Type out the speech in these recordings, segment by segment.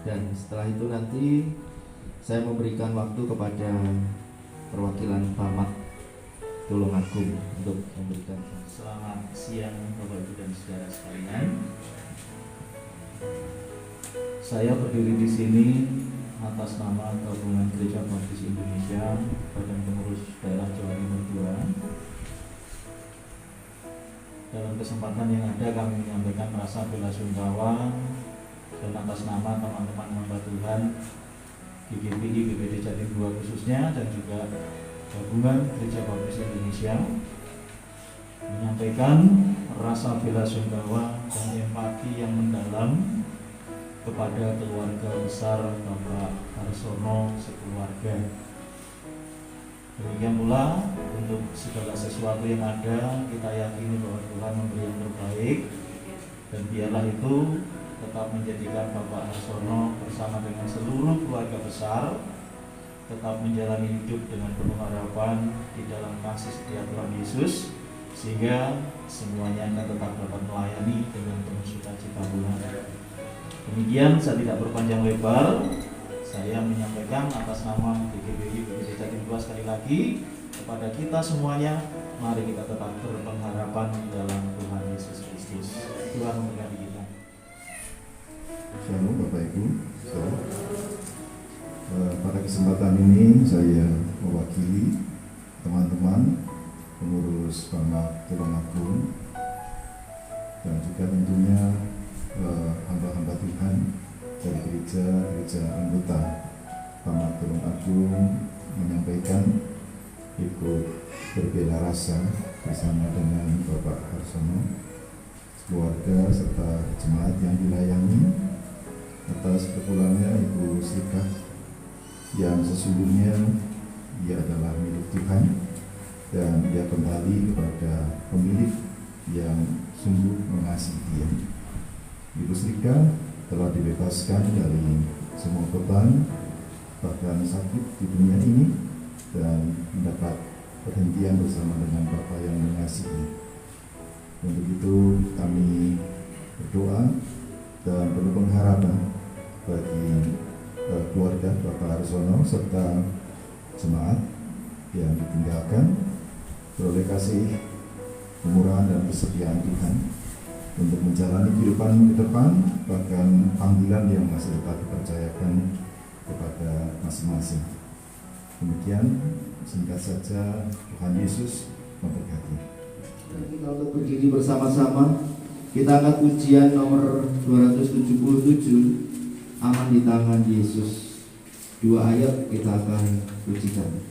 Dan setelah itu nanti saya memberikan waktu kepada perwakilan Bamak Tulungagung untuk memberikan. Selamat siang Bapak Ibu dan saudara sekalian. Saya berdiri di sini atas nama Gabungan Gereja Baptis Indonesia Badan Pengurus Daerah Jawa Timur II. Dalam kesempatan yang ada kami menyampaikan rasa bela sungkawa dan atas nama teman-teman hamba Tuhan GGPI BPD Jatim II khususnya dan juga Gabungan Gereja Baptis Indonesia menyampaikan rasa bela sungkawa dan empati yang mendalam kepada keluarga besar Bapak Harsono sekeluarga. Demikian pula untuk segala sesuatu yang ada, kita yakini bahwa Tuhan memberi yang terbaik, dan biarlah itu tetap menjadikan Bapak Harsono bersama dengan seluruh keluarga besar tetap menjalani hidup dengan penuh harapan di dalam kasih setia Tuhan Yesus, sehingga semuanya akan tetap dapat melayani dengan penuh sukacita Tuhan. Demikian, saya tidak berpanjang lebar, saya menyampaikan atas nama GGPI BPD Jatim II sekali lagi kepada kita semuanya, mari kita tetap berpengharapan dalam Tuhan Yesus Kristus. Tuhan memberkati kita. Shalom Bapak Ibu. Pada kesempatan ini saya mewakili teman-teman pengurus Bamak Tulungagung dan juga tentunya hamba-hamba Tuhan dari gereja anggota Bamak Tulungagung menyampaikan ikut berbela rasa bersama dengan Bapak Harsono, keluarga serta jemaat yang dilayani atas berpulangnya Ibu Srika yang sesungguhnya ia adalah milik Tuhan dan ia kembali kepada pemilik yang sungguh mengasihi dia. Ibu Srika telah dibebaskan dari semua beban bahkan sakit di dunia ini dan mendapat perhentian bersama dengan Bapa yang mengasihi. Untuk itu kami berdoa dan penuh pengharapan bagi keluarga Bapak Harsono serta jemaat yang ditinggalkan, beroleh kasih, kemurahan dan kesetiaan Tuhan untuk menjalani kehidupan ke depan, bahkan panggilan yang masih tetap dipercayakan kepada masing-masing. Demikian singkat saja, Tuhan Yesus memberkati. Kita untuk berdiri bersama-sama, kita angkat pujian nomor 277, Aman di Tangan Yesus. 2 ayat kita akan pujikan.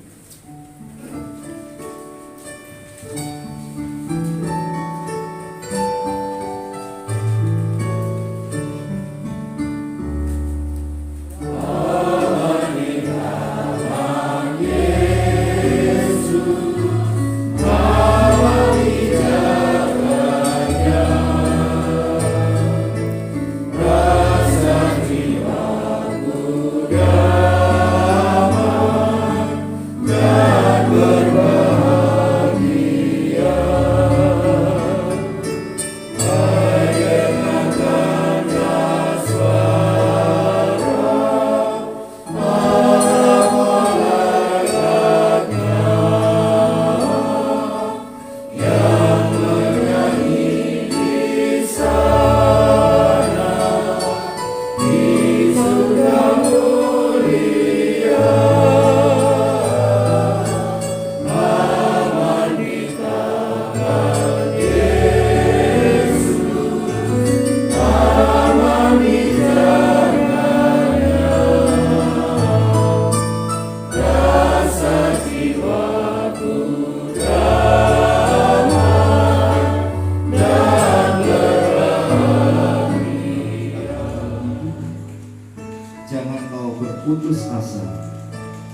Putus asa,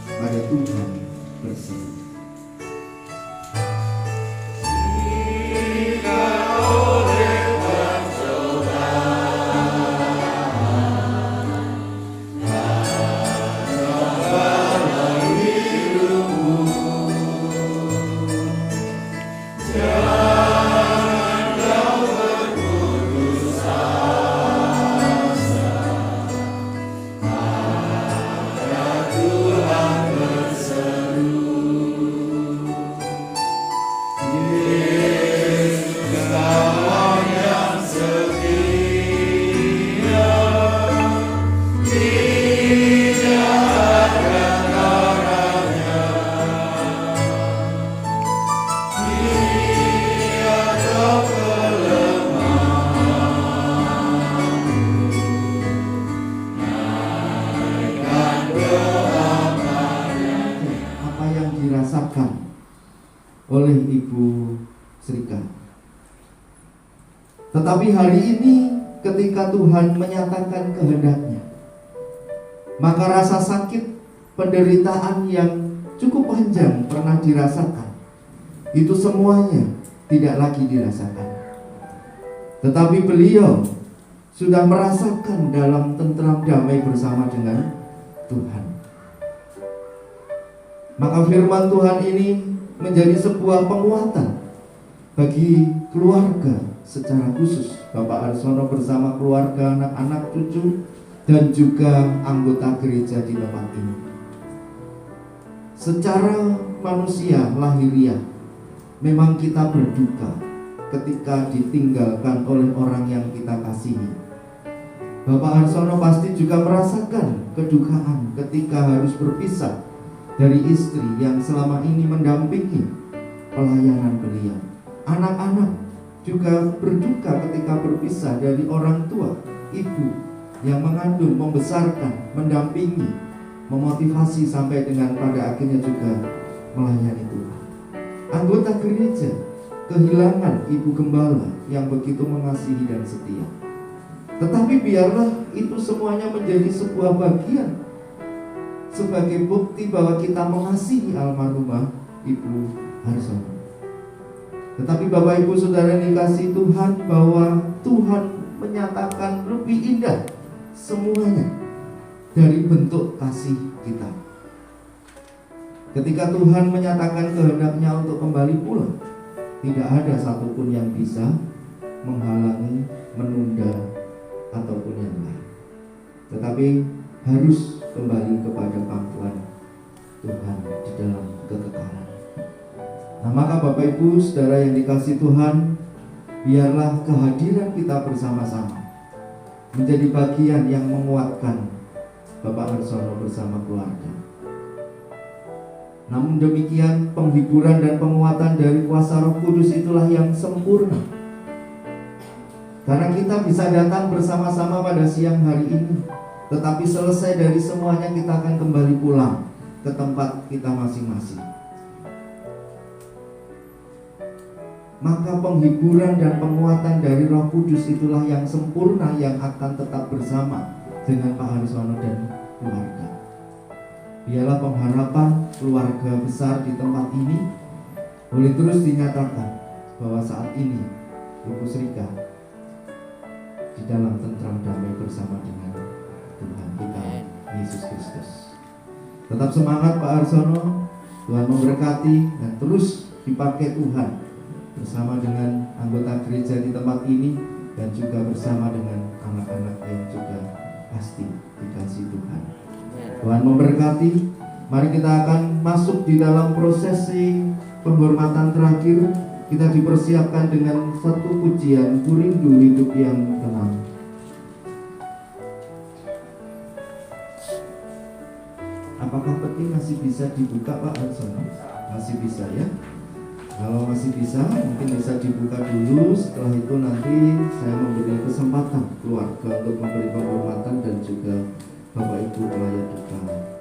pada Tuhan bersama. oleh Ibu Srika. Tetapi hari ini ketika Tuhan menyatakan kehendaknya, maka rasa sakit, penderitaan yang cukup panjang pernah dirasakan, itu semuanya tidak lagi dirasakan. Tetapi beliau sudah merasakan dalam tentram damai bersama dengan Tuhan. Maka firman Tuhan ini menjadi sebuah penguatan bagi keluarga secara khusus, Bapak Arsono bersama keluarga, anak-anak, cucu, dan juga anggota gereja di tempat ini. Secara manusia lahiriah, memang kita berduka ketika ditinggalkan oleh orang yang kita kasihi. Bapak Arsono pasti juga merasakan kedukaan ketika harus berpisah dari istri yang selama ini mendampingi pelayanan beliau. Anak-anak juga berduka ketika berpisah dari orang tua, ibu yang mengandung, membesarkan, mendampingi, memotivasi sampai dengan pada akhirnya juga melayani Tuhan. Anggota gereja kehilangan ibu gembala yang begitu mengasihi dan setia. Tetapi biarlah itu semuanya menjadi sebuah bagian sebagai bukti bahwa kita mengasihi almarhumah Ibu Harsono. Tetapi Bapak Ibu Saudara yang dikasihi Tuhan, bahwa Tuhan menyatakan lebih indah semuanya dari bentuk kasih kita. Ketika Tuhan menyatakan kehendaknya untuk kembali pulang, tidak ada satupun yang bisa menghalangi, menunda, ataupun yang lain. Tetapi harus kembali kepada pangkuan Tuhan di dalam kekekalan. Nah, maka Bapak Ibu Saudara yang dikasihi Tuhan, biarlah kehadiran kita bersama-sama menjadi bagian yang menguatkan Bapak Arsono bersama keluarga. Namun demikian, penghiburan dan penguatan dari kuasa Roh Kudus itulah yang sempurna. Karena kita bisa datang bersama-sama pada siang hari ini, tetapi selesai dari semuanya kita akan kembali pulang ke tempat kita masing-masing. Maka penghiburan dan penguatan dari Roh Kudus itulah yang sempurna, yang akan tetap bersama dengan Pak Harsono dan keluarga. Biarlah pengharapan keluarga besar di tempat ini boleh terus dinyatakan bahwa saat ini Ibu Srika di dalam tentram damai bersama dengan Tuhan kita Yesus Kristus. Tetap semangat Pak Harsono, Tuhan memberkati dan terus dipakai Tuhan bersama dengan anggota gereja di tempat ini dan juga bersama dengan anak-anak yang juga pasti dikasih Tuhan. Tuhan memberkati. Mari kita akan masuk di dalam prosesi penghormatan terakhir. Kita dipersiapkan dengan satu pujian, Ku Rindu Hidup yang Tenang. Apakah peti masih bisa dibuka Pak Harsono? Masih bisa ya? Kalau masih bisa, mungkin bisa dibuka dulu. Setelah itu nanti saya memberi kesempatan keluarga untuk memberi penghormatan dan juga Bapak Ibu pelayan duka. Allah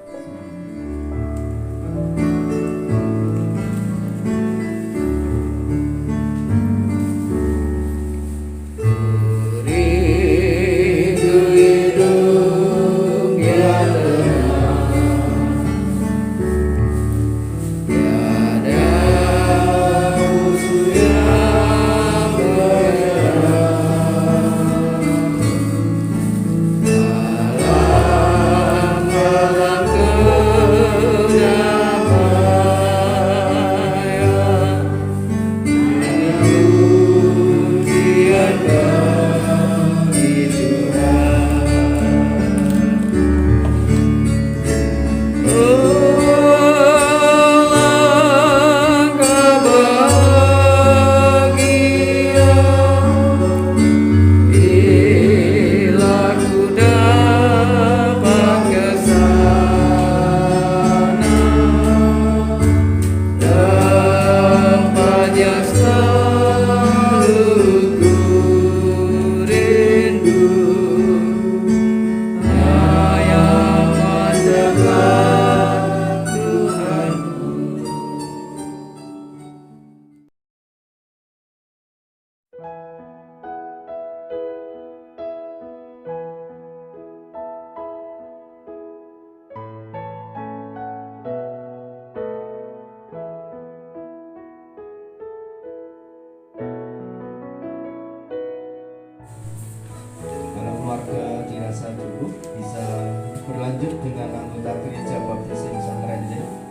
lanjut dengan anggota gereja baptis Insan Renjel.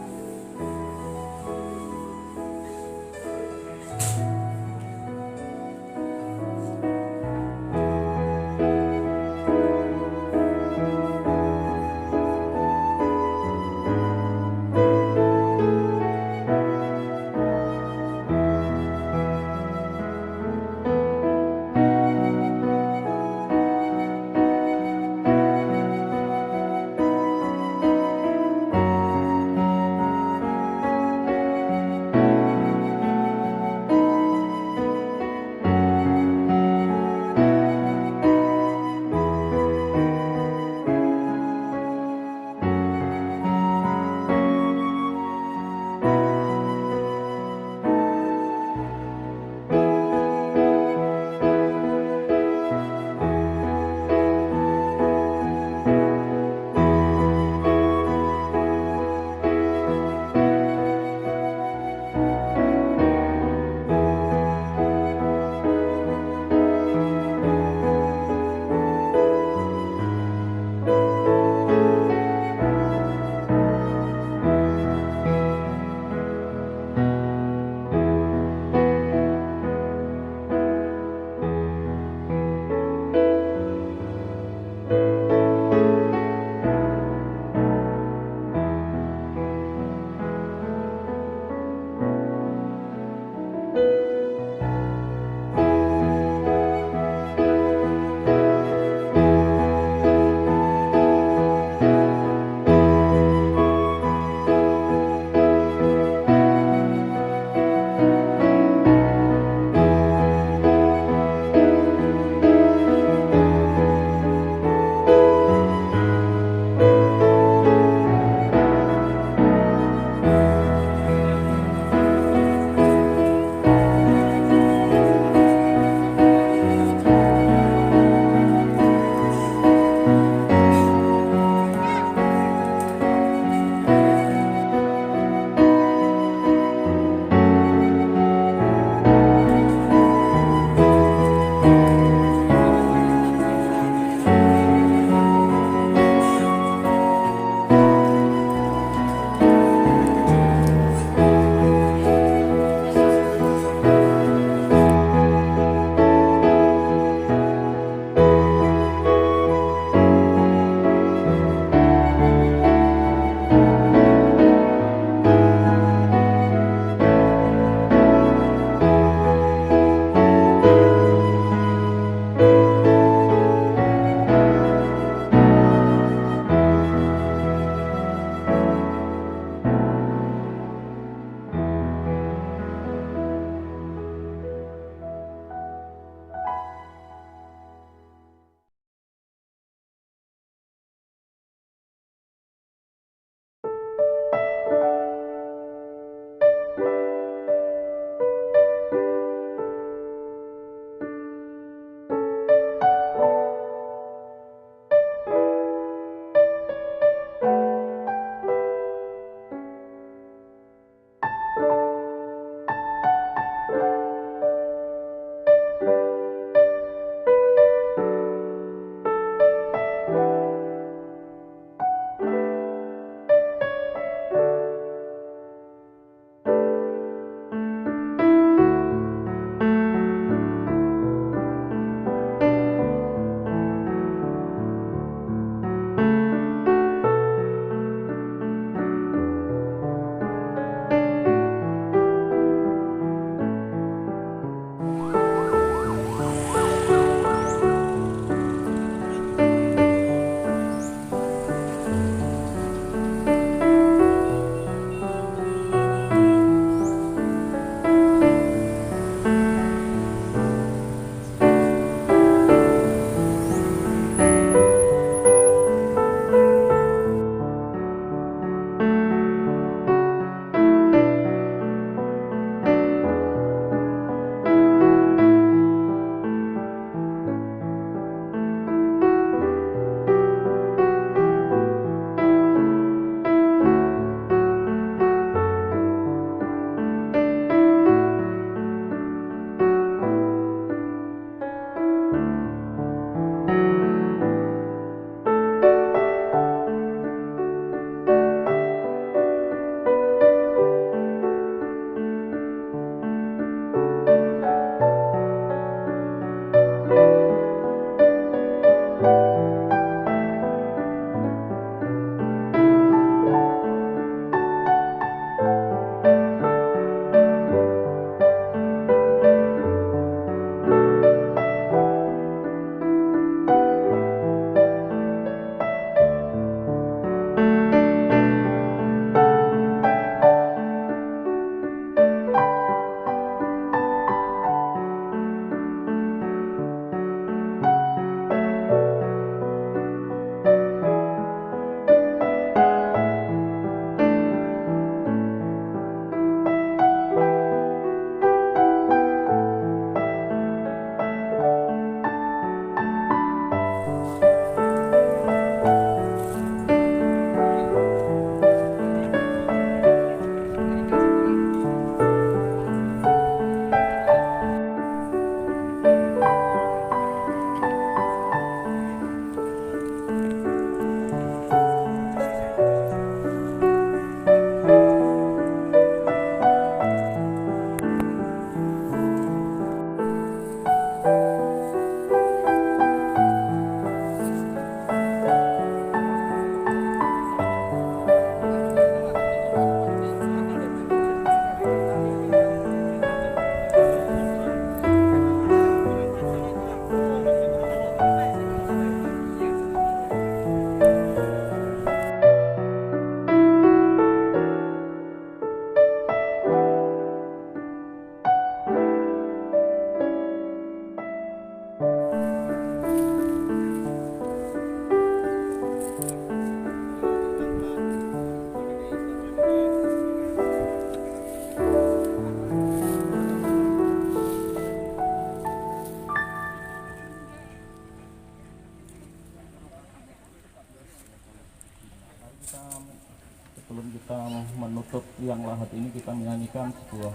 sebelum kita menutup liang lahat ini, kita menyanyikan sebuah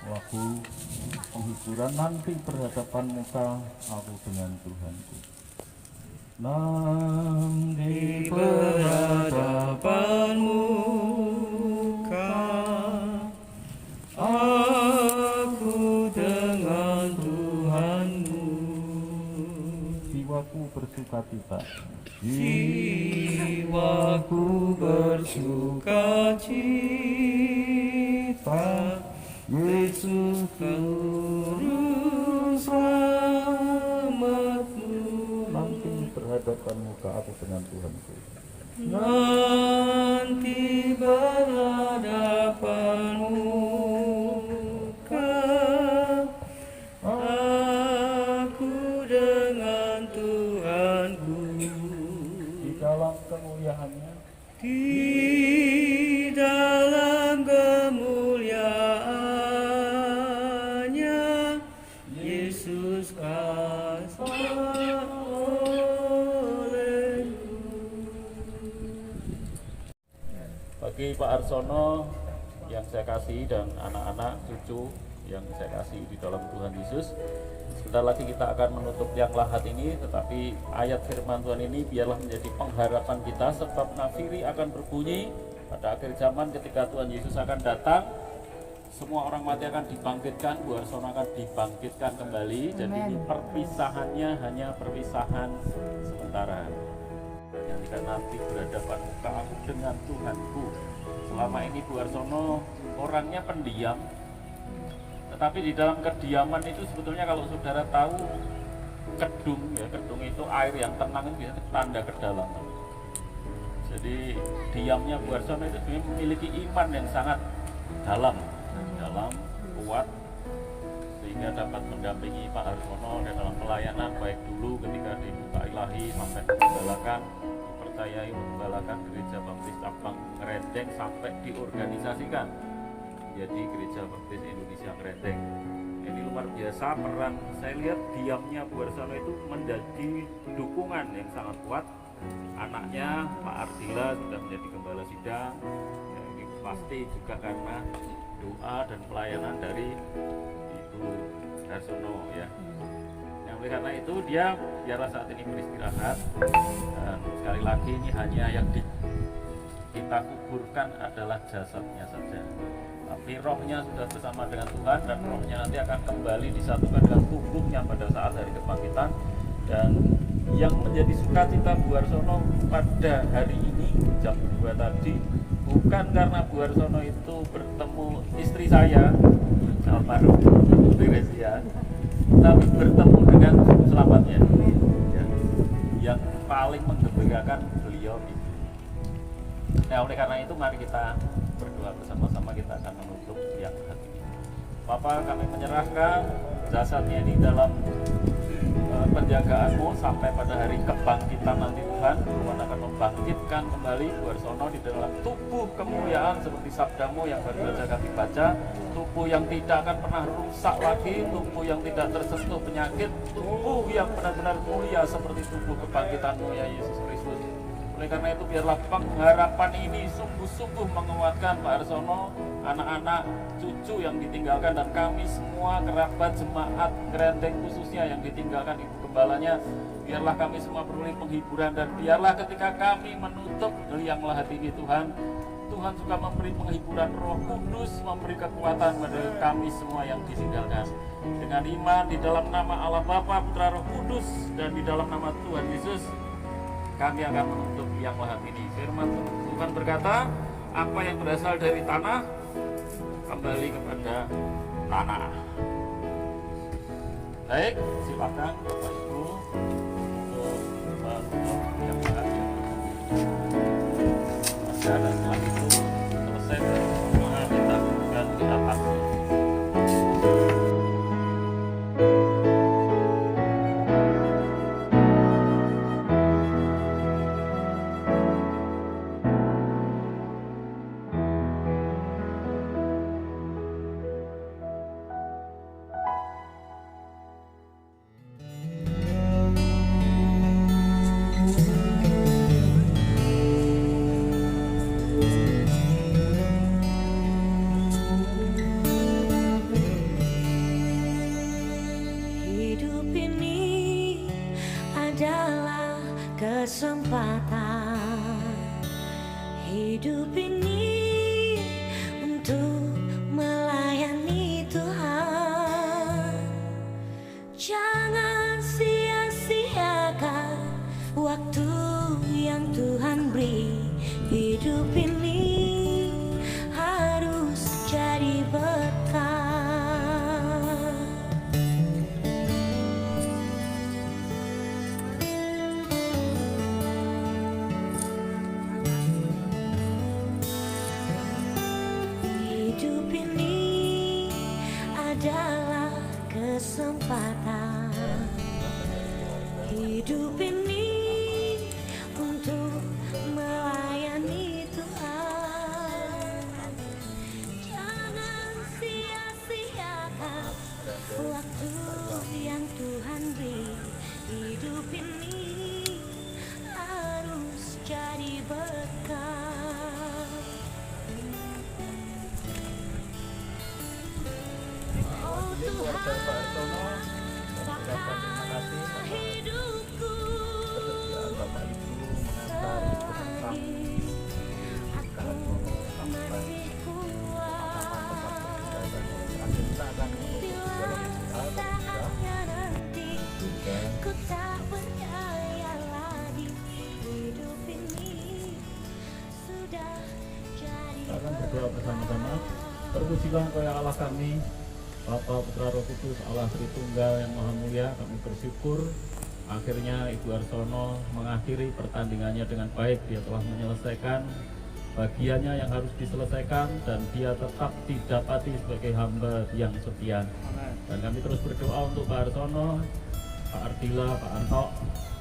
lagu penghiburan, nanti berhadapan muka aku dengan Tuhanku. Nanti berhadapan muka aku dengan Tuhanmu. Jiwaku bersukacita, jiwaku bersukacita, Yesus Juru Selamatku. Nanti berhadapan muka aku dengan Tuhanku. Nanti berhadapan muka aku dengan Tuhanku. Di dalam kemuliaannya, di dalam kemuliaannya, Yesus kasih olehku. Bagi Pak Arsono yang saya kasih dan anak-anak cucu yang saya kasih di dalam Tuhan Yesus, sebentar lagi kita akan menutup liang lahat ini, tetapi ayat firman Tuhan ini biarlah menjadi pengharapan kita, sebab nafiri akan berbunyi pada akhir zaman ketika Tuhan Yesus akan datang. Semua orang mati akan dibangkitkan, Bu Arsono akan dibangkitkan kembali. Jadi ini perpisahannya hanya perpisahan sementara. Yang jika nanti berhadapan muka aku dengan Tuhanku. Selama ini Bu Arsono orangnya pendiam, tetapi di dalam kediaman itu sebetulnya kalau saudara tahu kedung, ya kedung itu air yang tenang itu biasanya tanda kedalaman. Jadi diamnya Bu Arsono itu memiliki iman yang sangat dalam, kuat, sehingga dapat mendampingi Pak Arsono dalam pelayanan baik dulu ketika di Muka Ilahi sampai menggembalakan, dipercayai menggembalakan Gereja Baptis Cabang Ngerendeng sampai diorganisasikan jadi Gereja Baptis Indonesia Ngerendeng. Ini luar biasa peran, saya lihat diamnya Bu Arsono itu menjadi dukungan yang sangat kuat. Anaknya Pak Ardila sudah menjadi gembala sidang, ya, ini pasti juga karena doa dan pelayanan dari Ibu Arsono, ya. Yang oleh karena itu dia biarlah saat ini beristirahat, dan sekali lagi ini hanya yang kita kuburkan adalah jasadnya saja, tapi rohnya sudah bersama dengan Tuhan, dan rohnya nanti akan kembali disatukan dengan tubuhnya pada saat hari kebangkitan. Dan yang menjadi sukacita Bu Arsono pada hari ini jam 2 tadi bukan karena Bu Arsono itu bertemu istri saya almarhum Bu Teresia, tapi bertemu dengan selamatnya, ya, yang paling menggembirakan beliau itu. Nah, oleh karena itu mari kita berdoa bersama-sama, kita akan menutup yang hati ini. Bapak, kami menyerahkan jasadnya ini dalam penjagaanmu sampai pada hari kebangkitan nanti. Tuhan akan membangkitkan kembali Bu Arsono di dalam tubuh kemuliaan seperti sabdamu yang baru saja kami baca, tubuh yang tidak akan pernah rusak lagi, tubuh yang tidak tersentuh penyakit, tubuh yang benar-benar mulia seperti tubuh kebangkitanmu ya Yesus Kristus. Oleh karena itu biarlah pengharapan ini sungguh-sungguh menguatkan Pak Arsono, anak-anak, cucu yang ditinggalkan, dan kami semua kerabat jemaat Ngerendeng khususnya yang ditinggalkan Ibu Gembalanya. Biarlah kami semua beroleh penghiburan, dan biarlah ketika kami menutup liang lahat ini Tuhan, Tuhan juga memberi penghiburan, Roh Kudus memberi kekuatan pada kami semua yang ditinggalkan. Dengan iman di dalam nama Allah Bapa, Putra, Roh Kudus, dan di dalam nama Tuhan Yesus, kami akan menutup liang lahat ini. Firman Tuhan berkata, apa yang berasal dari tanah kembali kepada tanah. Baik, silakan Bapak Ibu untuk menutup liang lahat yang masih ada. Setelah itu selesai semua kita bukan di atas. hidup ini untuk melayani Tuhan. Jangan sia-siakan waktu yang Tuhan beri. Hidup ini harus jadi berkah. Hidup ini adalah kesempatan. Hidup ini untuk melayani Tuhan. Jangan sia-siakan waktu yang Tuhan beri. Hidup ini harus jadi berkah. Oh Tuhan, pakailah hidupku selagi aku masih kuat. Bila saatnya nanti ku tak berdaya lagi, hidup ini sudah jadi Kita akan berdoa bersama-sama. Terpujilah Engkau ya Allah kami, Bapa, Putra, Roh Kudus, Allah Tritunggal yang Maha Mulia. Kami bersyukur akhirnya Ibu Arsono mengakhiri pertandingannya dengan baik. Dia telah menyelesaikan bagiannya yang harus diselesaikan dan dia tetap didapati sebagai hamba yang setia. Dan kami terus berdoa untuk Pak Arsono, Pak Ardila, Pak Anto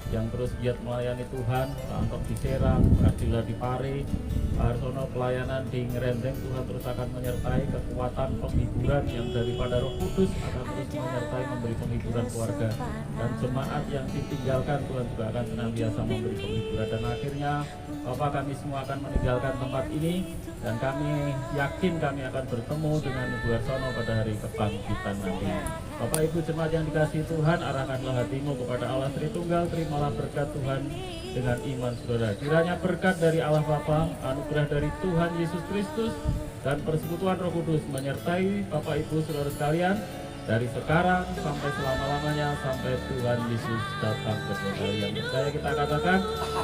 yang terus giat melayani Tuhan. Pak Anto di Serang, Pak Ardila di Pare, Pak Arsono pelayanan di Ngerendeng. Tuhan terus akan menyertai kekuatan penghiburan yang daripada Roh Kudus akan terus menyertai memberi penghiburan keluarga dan jemaat yang ditinggalkan. Tuhan juga akan senantiasa memberi penghiburan. Dan akhirnya Bapak, kami semua akan meninggalkan tempat ini dan kami yakin kami akan bertemu dengan Ibu Arsono pada hari kebangkitan nanti. Bapak Ibu jemaat yang dikasihi Tuhan, arahkanlah hatimu kepada Allah Tritunggal. Terimalah berkat Tuhan dengan iman saudara. Kiranya berkat dari Allah Bapa, anugerah dari Tuhan Yesus Kristus, dan persekutuan Roh Kudus menyertai Bapak Ibu saudara sekalian dari sekarang sampai selama-lamanya, sampai Tuhan Yesus datang kembali. Yang percaya kita katakan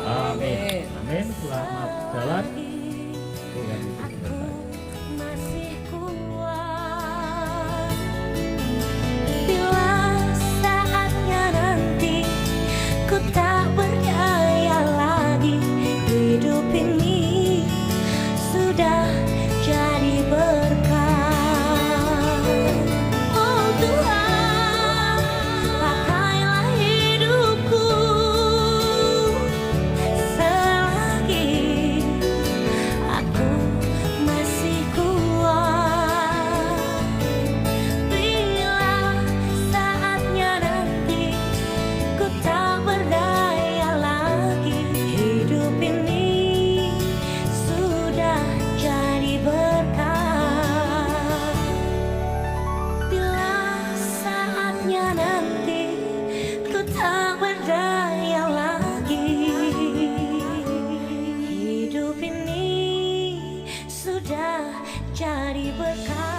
amin. Amin. Selamat jalan. Tuhan Yesus menyertai. masih kuat. Bila saatnya nanti ku tak berdaya lagi, hidup ini sudah jadi berkah. Oh Tuhan, pakailah hidupku selagi aku masih kuat. Bila saatnya nanti ku tak berdaya lagi, hidup ini sudah jadi berkah. Bila saatnya nanti ku tak berdaya lagi, hidup ini sudah jadi berkah.